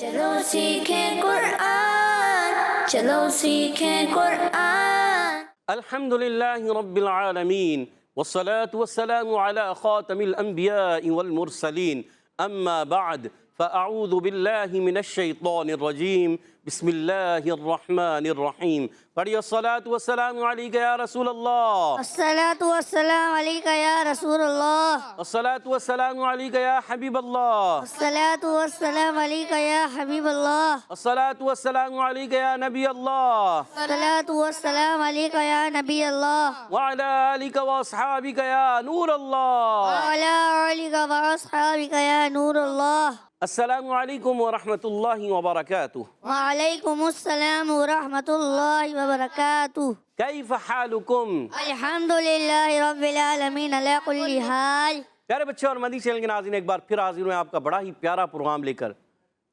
چلو سیکھیں قرآن، چلو سیکھیں قرآن۔ الحمد لله رب العالمين والصلاة والسلام على خاتم الأنبياء والمرسلين أما بعد فأعوذ بالله من الشيطان الرجيم بسم الله الرحمن الرحيم پڑھیے الصلاة والسلام عليك يا رسول الله، الصلاة والسلام عليك يا رسول الله، الصلاة والسلام عليك يا حبيب الله، الصلاة والسلام عليك يا حبيب الله، الصلاة والسلام عليك يا نبي الله، الصلاة والسلام عليك يا نبي الله، وعلى آلك وأصحابك يا نور الله۔ وعلى آلك وأصحابك يا نور الله۔ السلام علیکم ورحمۃ اللہ وبرکاتہ۔ وعليكم السلام ورحمة الله وبركاته۔ کیف حالکم؟ الحمد لله رب العالمین علی کل حال۔ پیارے بچے اور مدنی چینل کے ناظرین، ایک بار پھر حاضر ہوئے آپ کا بڑا ہی پیارا پروگرام لے کر،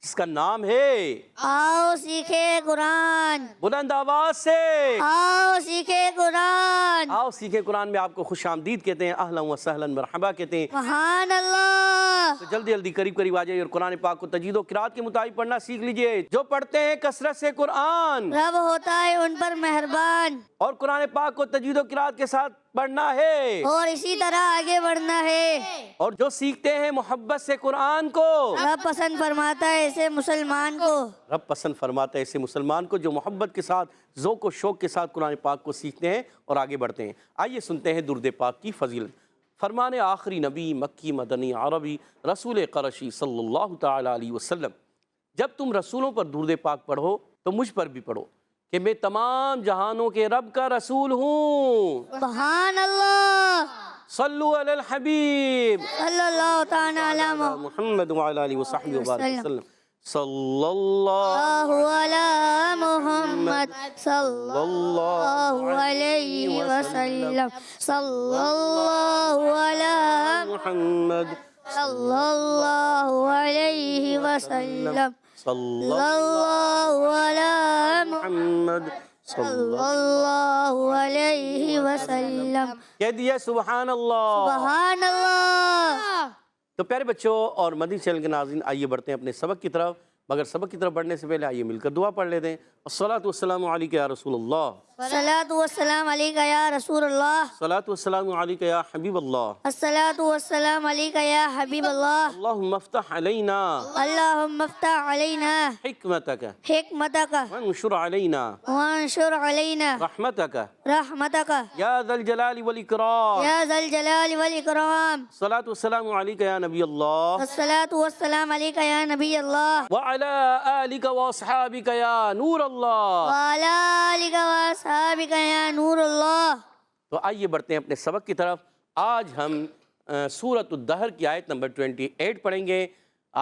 جس کا نام ہے آؤ سیکھے قرآن، بلند آواز سے آؤ سیکھے قرآن۔ آؤ سیکھیں قرآن میں آپ کو خوش آمدید کہتے ہیں، اہلا و سہلا مرحبا کہتے ہیں۔ سبحان اللہ۔ تو جلدی جلدی قریب آ جائیے اور قرآن پاک کو تجوید و قرات کے مطابق پڑھنا سیکھ لیجئے۔ جو پڑھتے ہیں کثرت سے قرآن، رب ہوتا ہے ان پر مہربان، اور قرآن پاک کو تجوید و قرات کے ساتھ پڑھنا ہے، اور اسی طرح آگے بڑھنا ہے۔ اور جو سیکھتے ہیں محبت سے قرآن کو، رب پسند فرماتا ہے اسے مسلمان کو۔ رب پسند فرماتا ہے ایسے مسلمان کو جو محبت کے ساتھ، ذوق و شوق کے ساتھ قرآن پاک کو سیکھتے ہیں اور آگے بڑھتے ہیں۔ آئیے سنتے ہیں درود پاک کی فضیلت۔ فرمان آخری نبی مکی مدنی عربی رسول قرشی صلی اللہ تعالی علیہ وسلم، جب تم رسولوں پر درود پاک پڑھو تو مجھ پر بھی پڑھو کہ میں تمام جہانوں کے رب کا رسول ہوں۔ سبحان اللہ۔ صلو علی الحبیب صلی اللہ تعالی علی محمد وعلی آلہ وصحبہ وبارک وسلم۔ صلی اللہ علی محمد صلی اللہ علیہ وسلم، صلی اللہ علی محمد صلی اللہ علیہ وسلم، صلی صلی اللہ علی محمد صلی صلی اللہ علیہ وسلم۔ کہہ دیا سبحان اللہ۔ سبحان اللہ۔ تو پیارے بچوں اور مدنی چینل کے ناظرین، آئیے بڑھتے ہیں اپنے سبق کی طرف، مگر سبق کی طرف بڑھنے سے پہلے آئیے مل کر دعا پڑھ لیتے ہیں۔ الصلاۃ والسلام علیک یا رسول اللہ، الصلاۃ والسلام علیک یا رسول اللہ، الصلاۃ والسلام علیک یا حبیب اللہ، الصلاۃ والسلام علیک یا حبیب اللہ۔ اللہم افتح علینا اللہم افتح علینا حکمتک حکمتک وانشر علینا وانشر علینا رحمتک رحمتک یا ذا الجلال والاکرام۔ یا ذا الجلال والاکرام۔ الصلاۃ والسلام علیک یا نبی اللہ الصلاۃ والسلام علیک یا نبی اللہ، وعلی آلک واصحابک یا نور اللہ۔ وعلی آلک واصحابک یا نور اللہ۔ تو آئیے بڑھتے ہیں اپنے سبق کی طرف۔ آج ہم سورۃ الدہر کی آیت نمبر 28 پڑھیں گے۔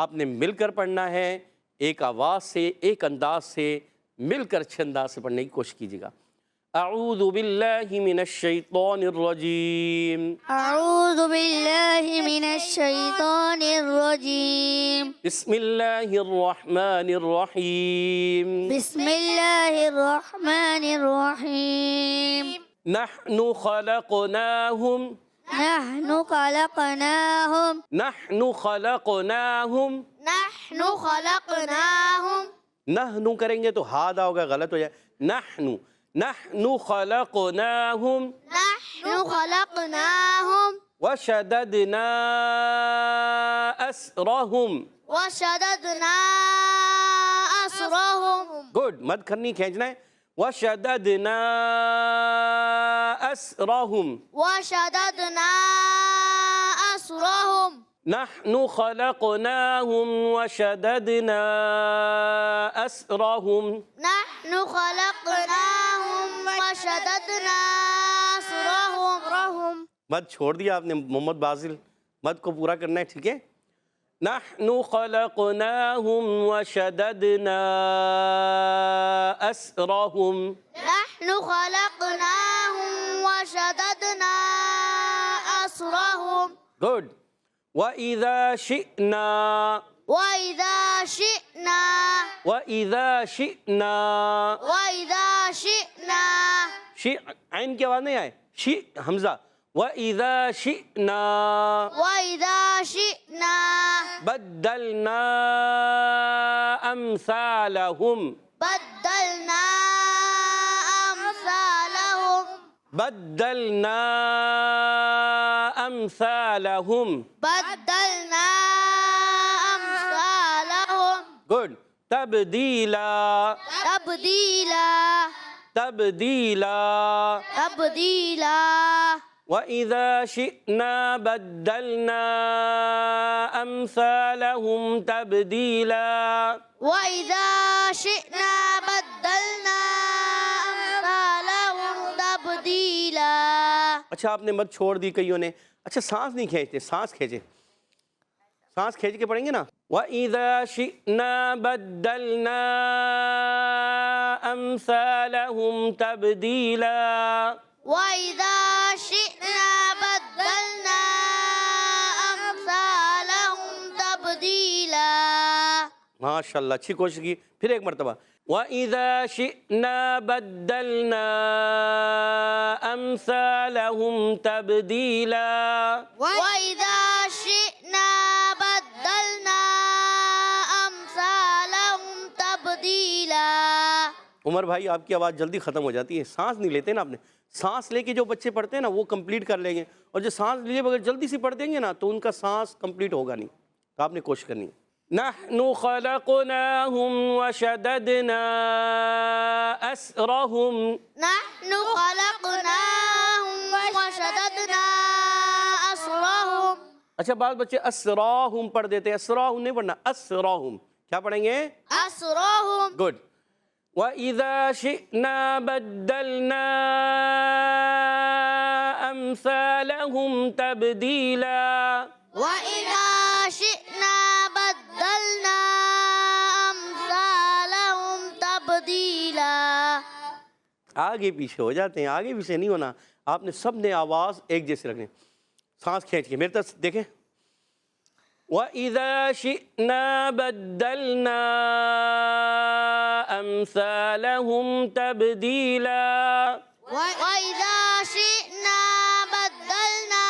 آپ نے مل کر پڑھنا ہے، ایک آواز سے، ایک انداز سے، مل کر اچھے انداز سے پڑھنے کی کوشش کیجیے گا۔ اعوذ باللہ من الشیطان الرجیم، اعوذ باللہ من الشیطان الرجیم، بسم اللہ الرحمن الرحیم، بسم اللہ الرحمن الرحیم۔ نحن خلقناہم نحن خلقناہم نحن خلقناہم نحن خلقناہم۔ نحنو کریں گے تو ہادہ ہوگا، غلط ہو جائے۔ نحن خلقناہم نحن خلقناہم وشددنا اسرہم۔ وشددنا اسرہم۔ گڈ، مد کرنی، کھینچنا ہے۔ وشددنا اسرہم وشددنا اسرہم۔ نحن خلقناہم وشددنا اسرہم۔ نحن خلقناہم وشددنا اسرہم۔ مد چھوڑ دیا آپ نے محمد بازل، مد کو پورا کرنا ہے، ٹھیک ہے۔ نحن خلقناہم وشددنا اسرہم۔ نحن خلقناہم وشددنا اسرہم۔ گڈ۔ وَإِذَا شِئْنَا وَإِذَا شِئْنَا وَإِذَا شِئْنَا وَإِذَا شِئْنَا عین کی آواز نہیں آئے، شی حمزہ۔ وَإِذَا شِئْنَا وَإِذَا شِئْنَا بَدَّلْنَا أَمْثَالَهُمْ بَدَّلْنَا أَمْثَالَهُمْ بَدَّلْنَا أَمْثَالَهُمْ بَدَّلْنَا أَمْثَالَهُمْ Good. تبدیلا تبدیلا تبدیلا تبدیلا وَإِذَا شِئْنَا بَدَّلْنَا أَمْثَالَهُمْ تَبْدِيلًا وَإِذَا شِئْنَا بَدَّلْنَا أَمْثَالَهُمْ تَبْدِيلًا. اچھا آپ نے مت چھوڑ دی کئیوں نے. اچھا سانس نہیں کھینچتے, سانس کھینچے, سانس کھینچ کے پڑھیں گے نا. وَإِذَا شِئْنَا بَدَّلْنَا أَمْثَالَهُمْ تَبْدِيلًا وَإِذَا شِئْنَا بَدَّلْنَا أَمْثَالَهُمْ تَبْدِيلًا. ماشاءاللہ, اچھی کوشش کی. پھر ایک مرتبہ. وَإِذَا شِئْنَا بَدَّلْنَا أَمْثَالَهُمْ تَبْدِيلًا وَإِذَا شِئْنَا بَدَّلْنَا أَمْثَالَهُمْ تَبْدِيلًا. عمر بھائی آپ کی آواز جلدی ختم ہو جاتی ہے, سانس نہیں لیتے نا آپ نے. سانس لے کے جو بچے پڑھتے ہیں نا وہ کمپلیٹ کر لیں گے, اور جو سانس لیے بغیر جلدی سے پڑھ دیں گے نا تو ان کا سانس کمپلیٹ ہوگا نہیں. تو آپ نے کوشش کرنی ہے. نحن خلقناهم وشددنا أسرهم نحن خلقناهم وشددنا أسرهم. اچھا بعض بچے اسراہم پڑھ دیتے ہیں, اسراہم نہیں پڑھنا, اسراہم. کیا پڑھیں گے؟ أسرهم. گڈ. وَإِذَا شِئْنَا بَدَّلْنَا أَمْثَالَهُمْ تَبْدِيلًا وَإِذَا شِئْنَا بَدَّلْنَا أَمْثَالَهُمْ تَبْدِيلًا. آگے پیچھے ہو جاتے ہیں, آگے پیچھے نہیں ہونا. آپ نے سب نے آواز ایک جیسے رکھنی, سانس کھینچ کے. میرے طرف دیکھیں. وَإِذَا شِئْنَا بَدَّلْنَا أَمْثَالَهُمْ تَبْدِيلًا وَإِذَا شِئْنَا بَدَّلْنَا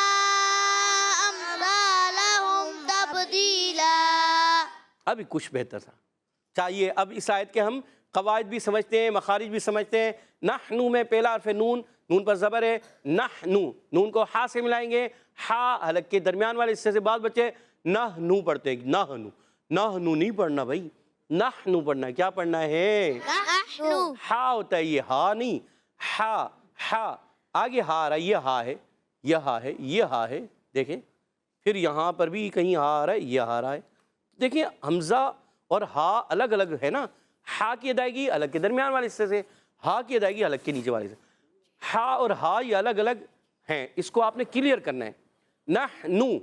أَمْثَالَهُمْ تَبْدِيلًا. ابھی کچھ بہتر تھا. چاہیے اب اس آیت کے ہم قواعد بھی سمجھتے ہیں, مخارج بھی سمجھتے ہیں. نحنو میں پہلا حرف نون, نون پر زبر ہے. نحنو, نون کو ہا سے ملائیں گے, ہا حلق کے درمیان والے حصے سے. بعض بچے نحنو پڑھتے ہیں, نحنو. نحنو نہیں پڑھنا بھائی, نحنو پڑھنا. کیا پڑھنا ہے؟ نحنو. ہا ہوتا ہے, یہ ہا نہیں, ہا. ہا آگے ہا آ رہا ہے, یہ ہا ہے, یہ ہا ہے, یہ ہا ہے. دیکھیں پھر یہاں پر بھی کہیں ہا آ رہا ہے, یہ ہا رہا ہے. دیکھیں حمزہ اور ہا الگ الگ ہے نا. ہا کی ادائیگی حلق کے درمیان والے حصے سے, ہا کی ادائیگی حلق کے نیچے والے سے. ہا اور ہا یہ الگ الگ ہیں, اس کو آپ نے کلیئر کرنا ہے. نحنو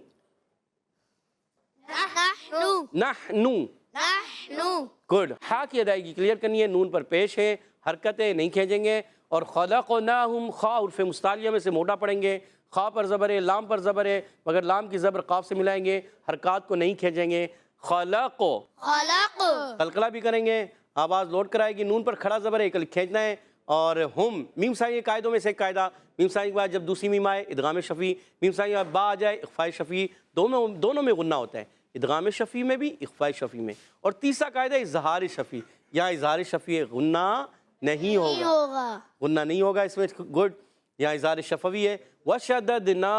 نحنو. نحنو. نحنو. گڈ. ہا کی ادائیگی کلیئر کرنی ہے, نون پر پیش ہے, حرکت ہے, نہیں کھینچیں گے. اور خلقناہم, خا عرف مستعلیہ میں سے موٹا پڑھیں گے. خا پر زبر ہے, لام پر زبر ہے, مگر لام کی زبر قاف سے ملائیں گے, حرکات کو نہیں کھینچیں گے. خلق, خلق. قلقلہ بھی کریں گے, آواز لوٹ کر آئے گی. نون پر کھڑا زبر ہے, کھینچنا ہے. اور ہم, میم سائن قاعدوں میں سے ایک قاعدہ, میم سائن کے بعد جب دوسری میم آئے ادغام شفیع, میم سائن کے بعد با آ جائے اخفاء شفیع. دونوں میں غنہ ہوتا ہے, ادغام شفیع میں بھی اخفاء شفیع میں. اور تیسرا قاعدہ اظہار شفیع, یہاں اظہار شفیع غنہ نہیں ہوگا, غنہ نہیں ہوگا اس میں. گڈ. یہاں اظہار شفوی ہے. وَشَدَدْنَا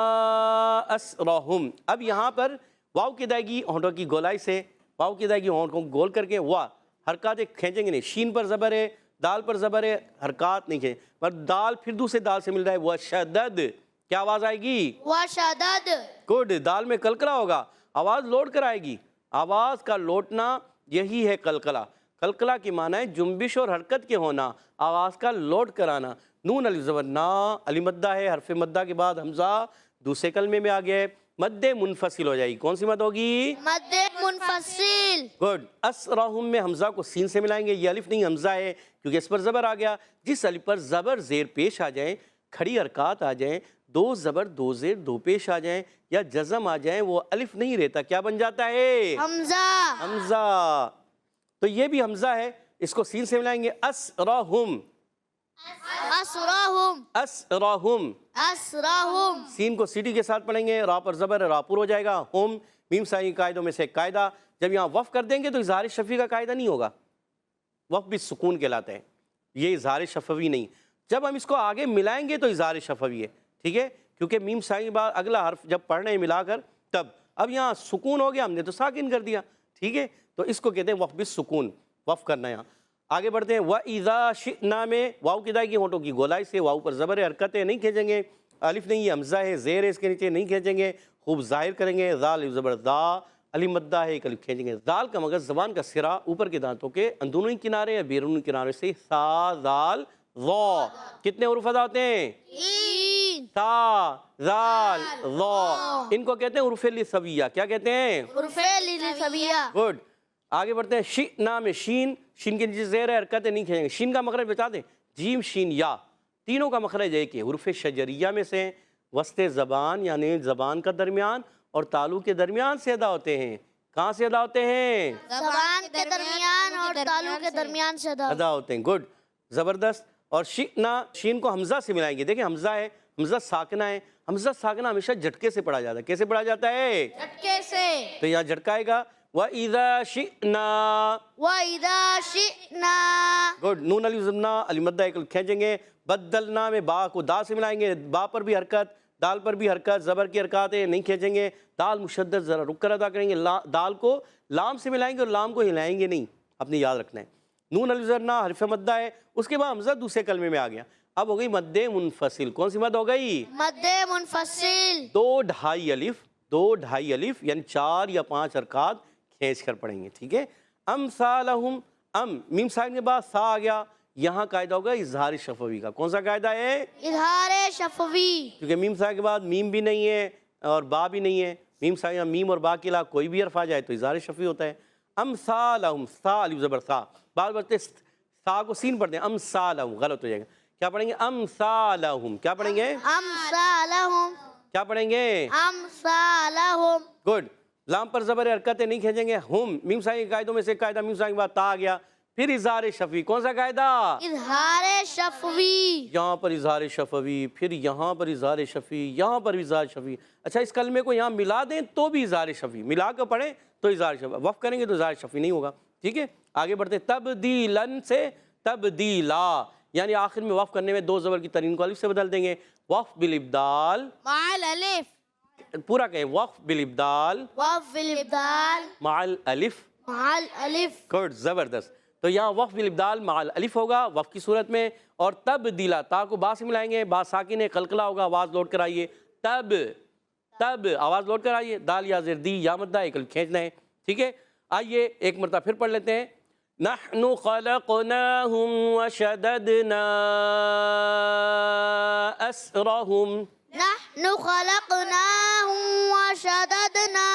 أَسْرَهُمْ. اب یہاں پر واو کی ادائیگی ہونٹوں کی گولائی سے, واو کی ادائیگی ہونٹوں کو گول کر کے, وا حرکات کھینچیں گے نہیں. شین پر زبر ہے, دال پر زبر ہے, حرکات نہیں کھینچیں. پر دال پھر دوسرے دال سے مل رہا ہے, وَشَدَد. کیا آواز آئے گی؟ وشدد. گڈ. دال میں قلقلہ ہوگا, آواز لوٹ کر آئے گی. آواز کا لوٹنا یہی ہے قلقلہ. قلقلہ کی معنی ہے جنبش اور حرکت کے ہونا, آواز کا لوٹ کر آنا. نون الف زبر نا, علی مدہ ہے, حرف مدہ کے بعد حمزہ دوسرے کلمے میں آ گیا ہے, مد منفصل ہو جائے گی. کون سی مد ہوگی؟ مد منفصل. گڈ. اسرہم میں حمزہ کو سین سے ملائیں گے, یہ الف نہیں حمزہ ہے کیونکہ اس پر زبر آ گیا. جس الف پر زبر زیر پیش آ جائیں, کھڑی حرکات آ جائیں, دو زبر دو زیر دو پیش آ جائیں, یا جزم آ جائیں, وہ الف نہیں رہتا, کیا بن جاتا ہے؟ حمزہ. حمزہ. تو یہ بھی حمزہ ہے, اس کو سین سے ملائیں گے. اسرہم. أسرهم اسرہم، أسرهم سین کو سیٹی کے ساتھ پڑھیں گے، را پر زبر ہے، را پر ہو جائے گا، ہم میم سائی قاعدوں میں سے ایک قاعدہ، جب یہاں وقف کر دیں گے تو اظہار شفوی کا قاعدہ نہیں ہوگا، وقف بھی سکون کہلاتا ہے، یہ اظہار شفوی نہیں، جب ہم اس کو آگے ملائیں گے تو اظہار شفوی ہے، ٹھیک ہے، کیونکہ میم سائی کے بعد اگلا حرف جب پڑھ رہے ہیں ملا کر تب، اب یہاں سکون ہو گیا، ہم نے تو ساکن کر دیا، ٹھیک ہے، تو اس کو کہتے ہیں وقف بالسکون، وقف کرنا یہاں۔ آگے بڑھتے ہیں، وَإِذَا شِئْنَا میں واؤ کی ادائیگی ہونٹوں کی گولائی سے، واؤ پر زبر ہے، حرکت ہے، نہیں کھینچیں گے، الف نہیں ہے، حمزہ ہے، زیر ہے اس کے نیچے، نہیں کھینچیں گے، خوب ظاہر کریں گے، ذال الف زبر ذا، علی مدہ ہے، ایک الف کھینچیں گے، ذال کا مغز زبان کا سرا اوپر کے دانتوں کے اندرونی کنارے یا بیرونی کنارے سے، سا ذال ظا، کتنے حروف ادا ہوتے ہیں؟ إين تا ذال ظا، ان کو کہتے ہیں حروف لثویہ، کیا کہتے ہیں؟ حروف لثویہ گڈ، آگے بڑھتے ہیں، شئنا میں شین، شین کے نیچے زیر ہے، حرکت ہے، نہیں کھینچیں گے، شین کا مخرج بتا دیں، جیم شین یا، تینوں کا مخرج ایک ہے، حروف شجریہ میں سے وسط زبان یعنی زبان کا درمیان اور تالو کے درمیان سے ادا ہوتے ہیں، کہاں سے ادا ہوتے ہیں؟ زبان کے درمیان اور تالو کے درمیان سے ادا ہوتے ہیں، گڈ، زبردست۔ اور شئنا، شین کو حمزہ سے ملائیں گے، دیکھیں حمزہ ہے، حمزہ ساکنہ ہے، حمزہ ساکنہ ہمیشہ جھٹکے سے پڑھا جاتا ہے، کیسے پڑھا جاتا ہے؟ جھٹکے سے۔ تو یہاں جھٹکائے گا، وَإِذَا شِئْنَا، وَإِذَا شِئْنَا گڈ، نون علی زمنا علی مدہ ایک کھینچیں گے، بدلنا میں با کو دا سے ملائیں گے، با پر بھی حرکت، دال پر بھی حرکت، زبر کی حرکات ہے، نہیں کھینچیں گے، دال مشدد ذرا رک کر ادا کریں گے، دال کو لام سے ملائیں گے اور لام کو ہلائیں گے نہیں، اپنے یاد رکھنا ہے، نون علی زرنا حرف مدہ ہے، اس کے بعد حمزہ دوسرے کلمے میں آ گیا، اب ہو گئی مد منفصل، کون سی مد ہو گئی؟ مد منفصل، دو ڈھائی الف یعنی 4 یا 5 حرکات کھینچ کر پڑھیں گے، ٹھیک ہے، امثالہم، ام میم سائن کے بعد سا آ گیا، یہاں قاعدہ ہوگا اظہار شفوی کا، کون سا قاعدہ ہے؟ اظہار شفوی، کیونکہ میم سائن کے بعد میم بھی نہیں ہے اور با بھی نہیں ہے، میم سائن یا میم اور با کے علاوہ کوئی بھی حرف آ جائے تو اظہار شفوی ہوتا ہے، امثالہم، سا الف زبر سا، بار بڑھتے سا کو سین پڑھتے ہیں، امثالہم، غلط ہو جائے گا، کیا پڑھیں گے؟ امثالہم، کیا پڑھیں گے؟ امثالہم، کیا پڑھیں گے؟ امثالہم، گڈ، لام پر زبر حرکتیں نہیں کھینچیں گے، ہم میم سائن کے قاعدوں میں سے قاعدہ میم سائن کے بعد تا آ گیا، پھر اظہار شفوی، کون سا قاعدہ؟ اظہار شفوی، یہاں پر اظہار شفوی، پھر یہاں پر اظہار شفوی، یہاں پر اظہار شفوی، اچھا اس کلمے کو یہاں ملا دیں تو بھی اظہار شفوی، ملا کر پڑھیں تو اظہار شفوی، وقف کریں گے تو اظہار شفوی نہیں ہوگا، ٹھیک ہے، آگے بڑھتے تبدیلاً سے تبدیلا، یعنی آخر میں وقف کرنے میں دو زبر کی تنوین کو الف سے بدل دیں گے، وقف بالابدال، مع الالف، پورا کہیں وقف بالابدال وقف بالابدال، مع الالف، مع الالف، گڈ، زبردست، تو یہاں وقف بالابدال مع الالف ہوگا وقف کی صورت میں، اور تبدیلا، تا کو با سے ملائیں گے، با ساکن ہے، قلقلہ ہوگا، آواز لوٹ کر آئیے، تب آواز لوٹ کر آئیے، دال یا زیر دی یا مدہ ایک الف کھینچنا ہے، ٹھیک ہے، آئیے ایک مرتبہ پھر پڑھ لیتے ہیں، نحن خلقناهم وشددنا اسرهم، نحن خلقناهم وشددنا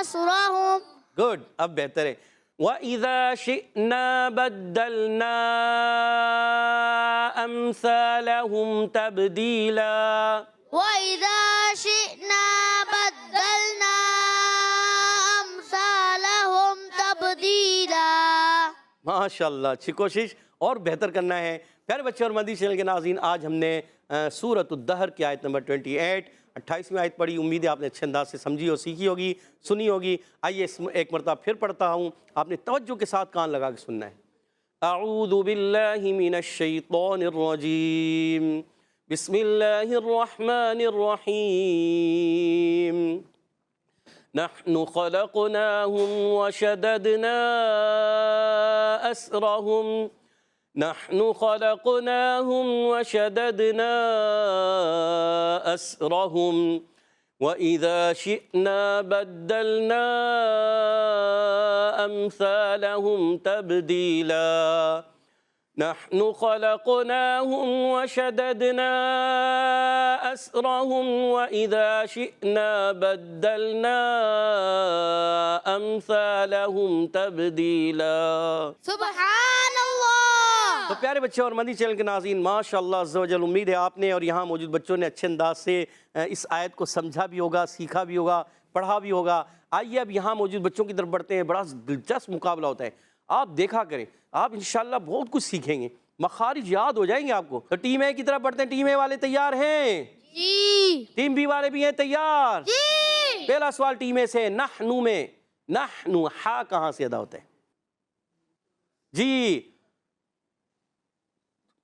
أسرهم، گڈ، اب بہتر ہے، وَإِذَا شِئْنَا بَدَّلْنَا أَمْثَالَهُمْ تَبْدِيلًا، وإذا شئنا بدلنا أمثالهم تبديلا۔ ماشاءاللہ، اچھی کوشش اور بہتر کرنا ہے۔ پیارے بچے اور مدنی چینل کے ناظرین، آج ہم نے سورۃ الدہر کی آیت نمبر 28 آیت پڑھی، امید ہے آپ نے اچھے انداز سے سمجھی اور سیکھی ہوگی، سنی ہوگی۔ آئیے ایک مرتبہ پھر پڑھتا ہوں، آپ نے توجہ کے ساتھ کان لگا کے سننا ہے۔ اعوذ باللہ من الشیطان الرجیم، بسم اللہ الرحمن الرحیم، نحن خلقناهم وشددنا أسرهم، نحن خلقناهم وشددنا أسرهم، وإذا شئنا بدلنا أمثالهم تبديلا، نحن خلقناهم وشددنا أسرهم، وإذا شئنا بدلنا أمثالهم تبديلا۔ سبحان اللہ۔ تو پیارے بچے اور مدنی چینل کے ناظرین، ماشاءاللہ عز و جل، امید ہے آپ نے اور یہاں موجود بچوں نے اچھے انداز سے اس آیت کو سمجھا بھی ہوگا، سیکھا بھی ہوگا، پڑھا بھی ہوگا۔ آئیے اب یہاں موجود بچوں کی طرف بڑھتے ہیں، بڑا دلچسپ مقابلہ ہوتا ہے، آپ دیکھا کریں، آپ انشاءاللہ بہت کچھ سیکھیں گے، مخارج یاد ہو جائیں گے آپ کو. تو ٹیم اے کی طرف بڑھتے ہیں. ٹیم اے والے تیار ہیں؟ جی. ٹیم بی والے بھی ہیں تیار؟ جی. پہلا سوال ٹیم اے سے. نحنو میں نحنو ہا کہاں سے ادا ہوتا ہے؟ جی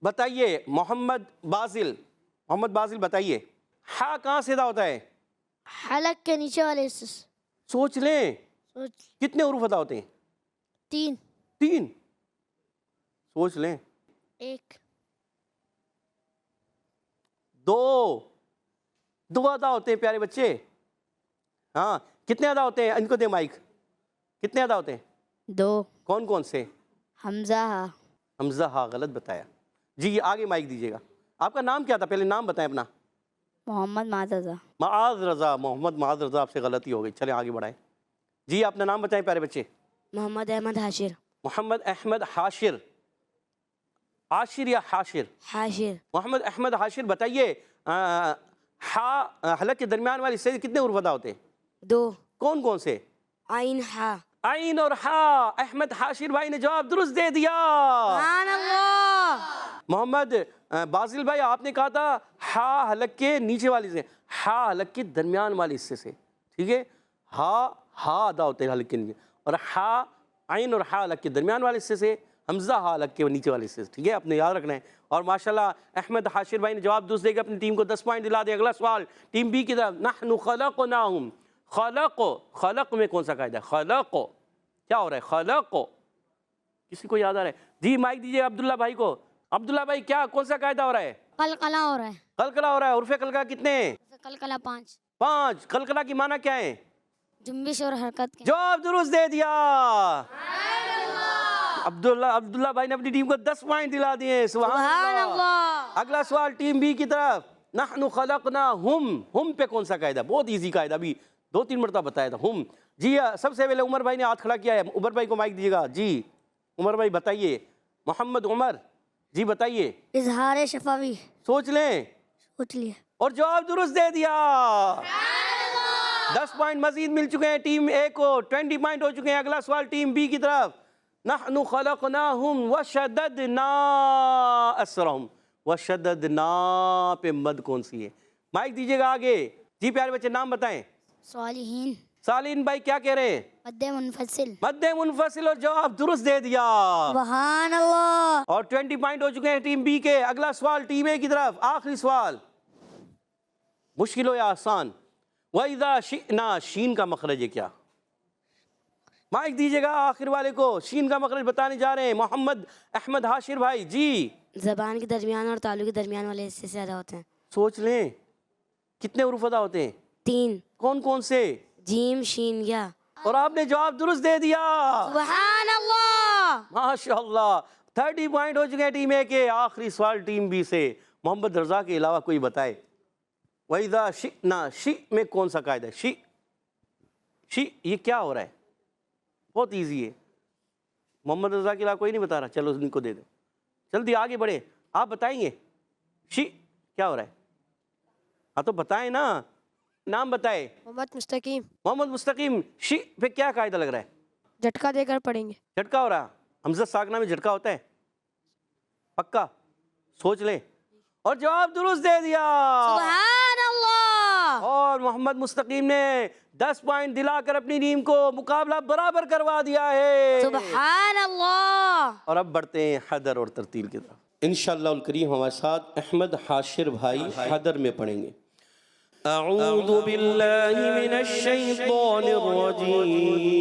بتائیے محمد بازل بتائیے ہا کہاں سے ادا ہوتا ہے؟ حلق کے نیچے والے حصے سے. سوچ لیں سوچ. کتنے حروف ادا ہوتے ہیں؟ 3. 3. سوچ لیں. 1. 2 ادا ہوتے ہیں پیارے بچے. ہاں کتنے ادا ہوتے ہیں؟ ان کو دے مائک. کتنے ادا ہوتے ہیں؟ 2. کون کون سے؟ حمزہ. حمزہ ہاں غلط بتایا. جی آگے مائک دیجیے گا. آپ کا نام کیا تھا؟ پہلے نام بتائیں اپنا. محمد معتزہ. معاذ رضا. محمد معاذ رضا. آپ سے غلطی ہو گئی. چلیں آگے بڑھائیں. جی اپنا نام بتائیں پیارے بچے. محمد احمد حاشر. محمد احمد حاشر. عاشر یا حاشر؟ حاشر. محمد احمد حاشر بتائیے ہا حلق کے درمیان والی حصے سے کتنے حروف ادا ہوتے ہیں؟ 2. کون کون سے؟ عین ہا. عین اور ہا. احمد حاشر بھائی نے جواب درست دے دیا. سبحان اللہ. محمد بازل بھائی آپ نے کہا تھا ہا حلق کے نیچے والی سے. ہا حلق کے درمیان والے حصے سے. ٹھیک ہے. ہا ادا ہوتے ہیں حلق کے نیچے. اور ہا عین اور ہا حلق کے درمیان والے حصے سے. حمزہ ہا حلق کے نیچے والے حصے سے. ٹھیک ہے آپ نے یاد رکھنا ہے. اور ماشاءاللہ احمد حاشر بھائی نے جواب درست دے کے اپنی ٹیم کو 10 پوائنٹ دلا دے. اگلا سوال ٹیم بی کی طرف. نحن خلقناہم. خلق میں کون سا قاعدہ ہے؟ خلق کیا ہو رہا ہے؟ خلق کسی کو یاد آ رہا ہے؟ جی مائک دیجیے عبداللہ بھائی کو. عبداللہ بھائی کیا کون سا قاعدہ ہو رہا ہے؟ قلقلہ ہو رہا ہے. قلقلہ ہو رہا ہے. حروف قلقلہ کتنے ہیں؟ قلقلہ 5. 5. قلقلہ کی معنی کیا ہے؟ جنبش اور حرکت کے. جواب درست دے دیا. عبداللہ بھائی نے اپنی ٹیم کو 10 پوائنٹ دلا دیے. سبحان اللہ. اگلا سوال ٹیم بی کی طرف. نحن خلقناہم. ہم پہ کون سا قاعدہ؟ بہت ایزی قاعدہ. ابھی 2-3 مرتبہ بتایا تھا. ہم. جی سب سے پہلے عمر بھائی نے ہاتھ کھڑا کیا ہے. عمر بھائی کو مائک دیجیے گا. جی عمر بھائی بتائیے. محمد عمر جی بتائیے. اظہار شفوی. سوچ لیں. سوچ لیے. اور جواب درست دے دیا. 10 پوائنٹ مزید مل چکے ہیں ٹیم اے کو. 20 پوائنٹ ہو چکے ہیں. اگلا سوال ٹیم بی کی طرف. نحن خلقناہم وشددنا اسرہم. وشددنا پہ مد کون سی ہے؟ مائک دیجیے گا آگے. جی پیارے بچے نام بتائیں. صالحین. سالین بھائی کیا کہہ رہے ہیں؟ مد منفصل. مد منفصل. اور جواب درست دے دیا. سبحان اللہ. اور 20 پوائنٹ ہو چکے ہیں ٹیم بی کے. اگلا سوال ٹیم اے کی طرف. آخری سوال. مشکل ہو یا آسان؟ وَإِذَا شِئْنَا. شین کا مخرج ہے کیا؟ مائک دیجیے گا آخر والے کو. شین کا مخرج بتانے جا رہے ہیں محمد احمد حاشر بھائی. جی زبان کے درمیان اور تالو کے درمیان والے حصے سے ادا ہوتے ہیں. سوچ لیں کتنے حروف ادا ہوتے ہیں؟ 3. کون کون سے؟ جیم شین یا. اور آپ نے جواب درست دے دیا. سبحان اللہ. ماشاءاللہ. 30 پوائنٹ ہو چکے ہیں ٹیم اے کے. آخری سوال ٹیم بی سے. محمد رضا کے علاوہ کوئی بتائے. وَإِذَا شِئْنَا. شی میں کون سا قاعدہ ہے؟ شی یہ کیا ہو رہا ہے؟ بہت ایزی ہے. محمد رضا کے علاوہ کوئی نہیں بتا رہا. چلو ان کو دے دیں. جلدی آگے بڑھیں. آپ بتائیں گے شی کیا ہو رہا ہے؟ ہاں تو بتائیں نا. نام بتائے. محمد مستقیم. محمد مستقیم. شی پہ کیا قاعدہ لگ رہا ہے؟ جھٹکا دے کر پڑھیں گے. جھٹکا ہو رہا. حمزہ ساکنہ میں جھٹکا ہوتا ہے پکا؟ سوچ لیں. اور جواب درست دے دیا. سبحان اللہ. اور محمد مستقیم نے 10 پوائنٹ دلا کر اپنی ٹیم کو مقابلہ برابر کروا دیا ہے. سبحان اللہ. اور اب بڑھتے ہیں حدر اور ترتیل کی طرف. انشاءاللہ الکریم ہمارے ساتھ احمد حاشر بھائی حدر میں پڑھیں گے. اعوذ باللہ من الشیطان الرجیم.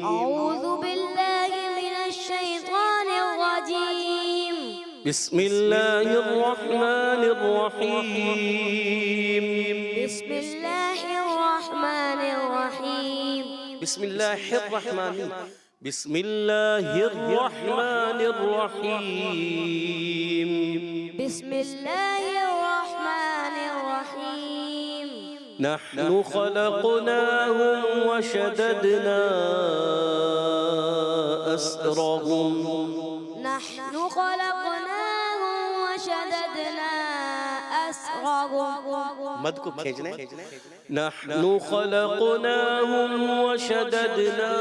اعوذ باللہ من الشیطان الرجیم. بسم اللہ الرحمن الرحیم. بسم اللہ الرحمن الرحیم. بسم اللہ الرحمن. بسم اللہ الرحمن الرحیم. بسم اللہ الرحمن الرحیم. نحن خلقناهم وشددنا أسرهم. نحن خلقناهم وشددنا أسرهم. مد کو کھینچنا ہے. نحن خلقناهم وشددنا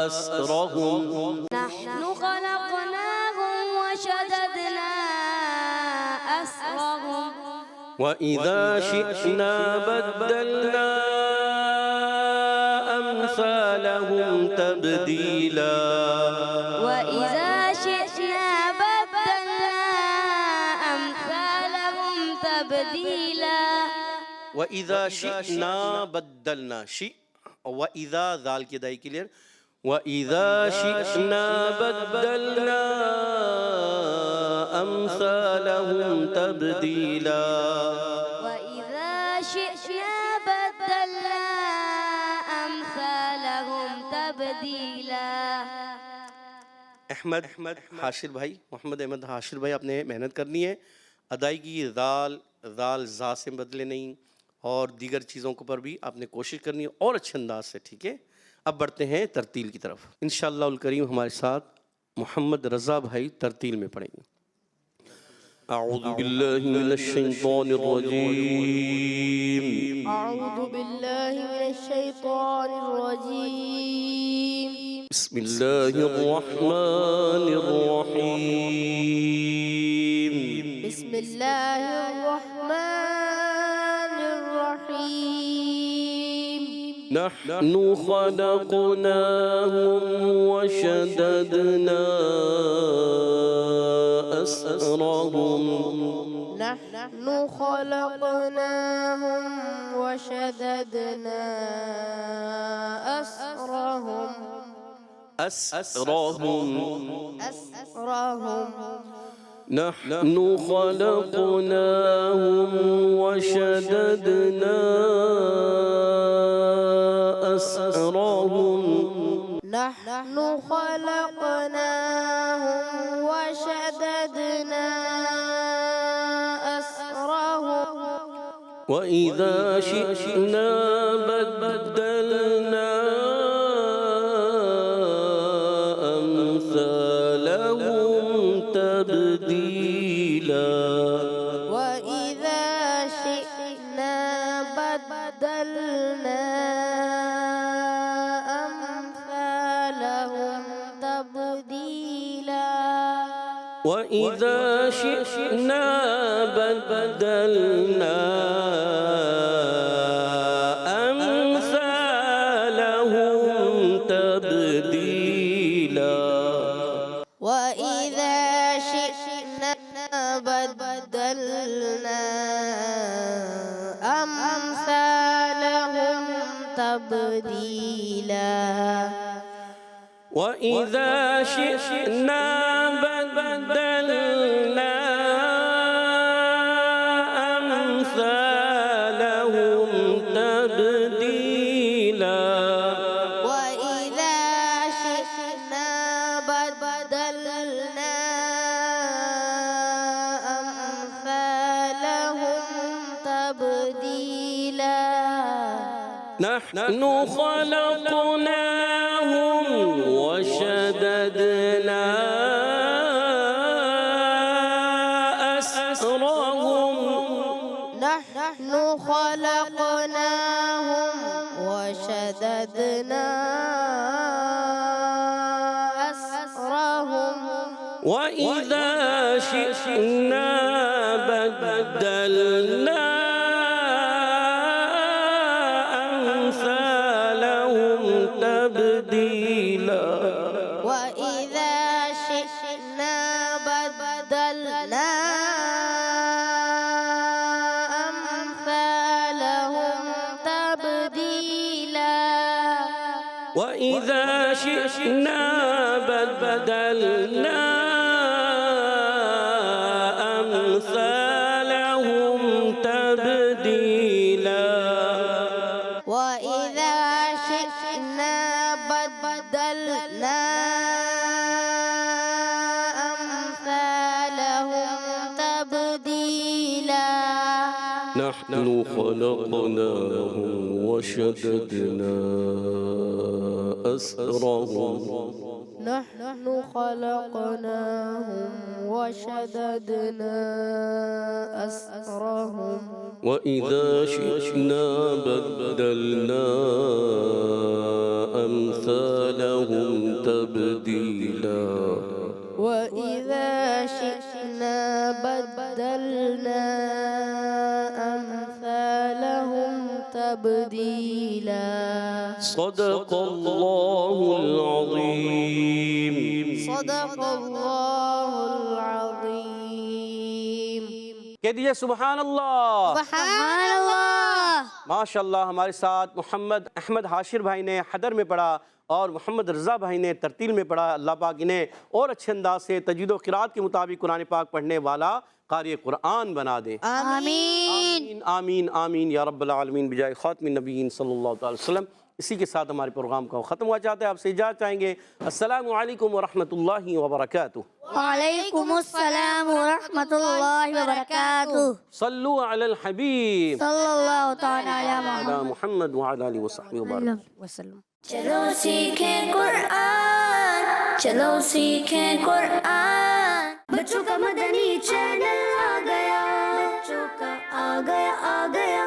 أسرهم. نحن خلقناهم وشددنا أسرهم وإذا شئنا بدلنا أمثالهم تبديلا وإذا شئنا بدلنا أمثالهم تبديلا وإذا شئنا بدلنا شئ وإذا ذال کی ادائی کلیئر وإذا شئنا بدلنا أمثالهم تبديلا وإذا شئنا بدلنا أمثالهم تبديلا احمد حاشر بھائی محمد احمد حاشر بھائی آپ نے محنت کرنی ہے ادائیگی ذال زا سے بدلے نہیں اور دیگر چیزوں کے پر بھی آپ نے کوشش کرنی ہے اور اچھے انداز سے ٹھیک ہے اب بڑھتے ہیں ترتیل کی طرف انشاءاللہ الکریم ہمارے ساتھ محمد رضا بھائی ترتیل میں پڑھیں گے اعوذ باللہ من الشیطان الرجیم أعوذ بالله من الشيطان الرجيم بسم اللہ الرحمن الرحیم بسم الله الرحمن الرحيم نحن خلقناهم وشددنا أسرهم نحن خلقناهم وشددنا أسرهم نحن خلقناهم وشددنا أسرهم نحن خلقناهم وشددنا أسرهم وإذا شئنا بدلنا أمثالهم تبديلا وإذا شئنا بدلنا أمثالهم تبديلا وإذا شئنا بدلنا أمثالهم تبديلا وإذا شئنا بدلنا أمثالهم تبديلا وإذا شئنا بدلنا أمثالهم تبديلا وإذا شئنا بدلنا أمثالهم تبديلا نحن خلقناهم وشددنا أسرهم نحن خلقناهم وشددنا أسرهم وإذا شئنا بدلنا أمثالهم تبديلا وإذا شئنا بدلنا أمثالهم تبديلا وإذا شئنا بدلنا أمثالهم تبديلا وإذا شئنا بدلنا أمثالهم تبديلا نحن خلقناهم وشددنا أسرهم نحن خلقناهم وشددنا أسرهم وإذا شئنا بدلنا أمثالهم تبديلا وإذا شئنا بدلنا أمثالهم تبديلا صدق الله العظيم صدق الله العظيم کہہ دیجئے سبحان اللہ سبحان اللہ ماشاءاللہ ہمارے ساتھ محمد احمد حاشر بھائی نے حدر میں پڑھا اور محمد رضا بھائی نے ترتیل میں پڑھا. اللہ پاک انہیں اور اچھے انداز سے تجوید و قرات کے مطابق قرآن پاک پڑھنے والا قاری قرآن بنا دے. آمین آمین آمین آمین یا رب العالمین بجائے خاتم النبیین صلی اللہ علیہ وسلم. اسی کے ساتھ ہمارے پروگرام کا ختم ہوا چاہتے ہیں. آپ سے اجازت چاہیں گے. السلام علیکم ورحمۃ اللہ وبرکاتہ. وعلیکم السلام ورحمۃ اللہ وبرکاتہ. صلو علی الحبیب صلی اللہ تعالی علی علی محمد وعلی آلہ وصحبہ وبارک. وسلم. چلو سیکھیں قرآن، چلو سیکھیں قرآن. بچوں کا مدنی چینل آ گیا، بچوں کا آ گیا